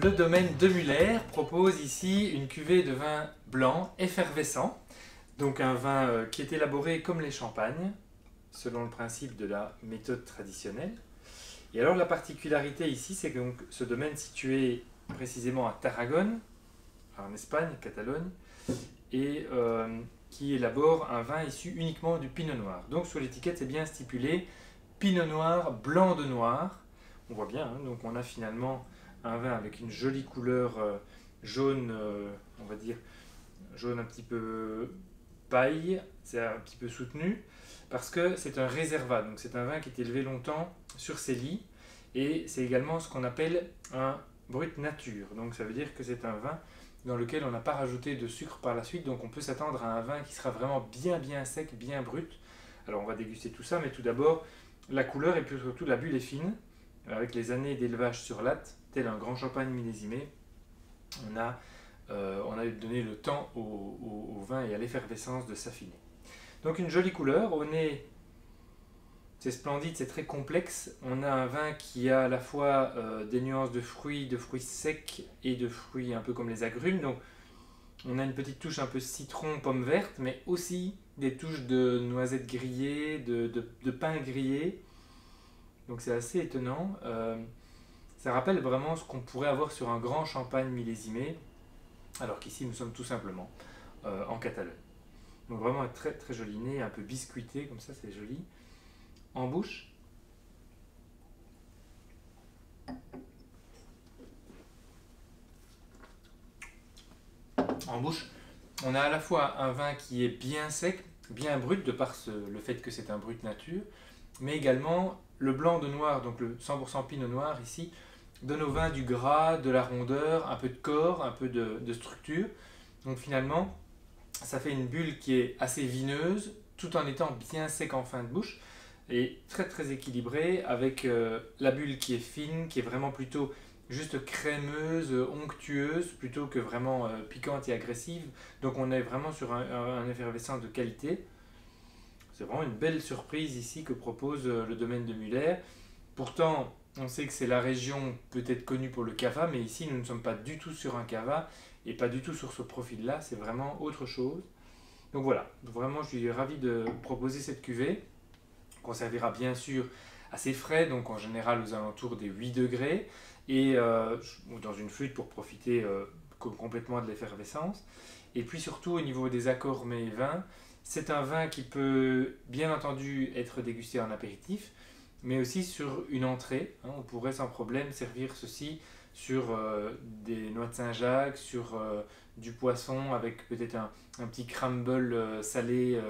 Le domaine de Muller propose ici une cuvée de vin blanc effervescent, donc un vin qui est élaboré comme les champagnes, selon le principe de la méthode traditionnelle. Et alors la particularité ici, c'est que donc, ce domaine situé précisément à Tarragone, en Espagne, Catalogne, et qui élabore un vin issu uniquement du pinot noir. Donc sur l'étiquette, c'est bien stipulé pinot noir, blanc de noir. On voit bien, hein, donc on a finalement un vin avec une jolie couleur jaune, on va dire jaune un petit peu paille, c'est un petit peu soutenu, parce que c'est un réservat, donc c'est un vin qui est élevé longtemps sur ses lits, et c'est également ce qu'on appelle un brut nature, donc ça veut dire que c'est un vin dans lequel on n'a pas rajouté de sucre par la suite, donc on peut s'attendre à un vin qui sera vraiment bien sec, bien brut. Alors on va déguster tout ça, mais tout d'abord, la couleur et puis surtout la bulle est fine, avec les années d'élevage sur latte, tel un grand champagne millésimé, on a donné le temps au vin et à l'effervescence de s'affiner. Donc une jolie couleur, au nez, c'est splendide, c'est très complexe. On a un vin qui a à la fois des nuances de fruits secs et de fruits un peu comme les agrumes. Donc on a une petite touche un peu citron, pomme verte, mais aussi des touches de noisettes grillées, de pain grillé. Donc c'est assez étonnant. Ça rappelle vraiment ce qu'on pourrait avoir sur un grand champagne millésimé, alors qu'ici nous sommes tout simplement en Catalogne. Donc vraiment un très joli nez, un peu biscuité, comme ça c'est joli. En bouche, on a à la fois un vin qui est bien sec, bien brut, de par le fait que c'est un brut nature, mais également le blanc de noir, donc le 100% pinot noir ici, donne au vin du gras, de la rondeur, un peu de corps, un peu de structure. Donc finalement, ça fait une bulle qui est assez vineuse, tout en étant bien sec en fin de bouche, et très équilibrée, avec la bulle qui est fine, qui est vraiment plutôt juste crémeuse, onctueuse, plutôt que vraiment piquante et agressive. Donc on est vraiment sur un effervescent de qualité. C'est vraiment une belle surprise ici que propose le domaine de Muller. Pourtant, on sait que c'est la région peut-être connue pour le cava, mais ici nous ne sommes pas du tout sur un cava et pas du tout sur ce profil-là, c'est vraiment autre chose. Donc voilà, vraiment je suis ravi de proposer cette cuvée, qu'on servira bien sûr assez frais, donc en général aux alentours des 8 degrés, et dans une flûte pour profiter complètement de l'effervescence. Et puis surtout au niveau des accords mets et vins, c'est un vin qui peut bien entendu être dégusté en apéritif, mais aussi sur une entrée. Hein, on pourrait sans problème servir ceci sur des noix de Saint-Jacques, sur du poisson avec peut-être un petit crumble salé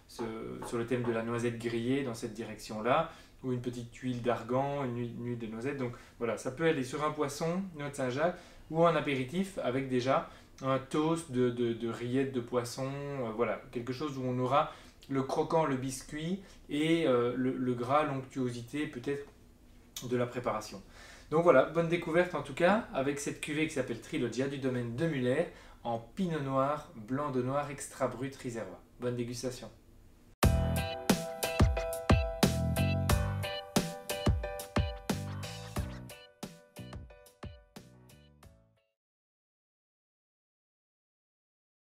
sur le thème de la noisette grillée dans cette direction-là, ou une petite huile d'argan, une huile de noisette. Donc voilà, ça peut aller sur un poisson, noix de Saint-Jacques, ou en apéritif avec déjà un toast de rillettes de poisson, voilà, quelque chose où on aura le croquant, le biscuit et le gras, l'onctuosité peut-être de la préparation. Donc voilà, bonne découverte en tout cas avec cette cuvée qui s'appelle Trilogia du domaine de Muller en pinot noir, blanc de noir extra brut Riserva. Bonne dégustation.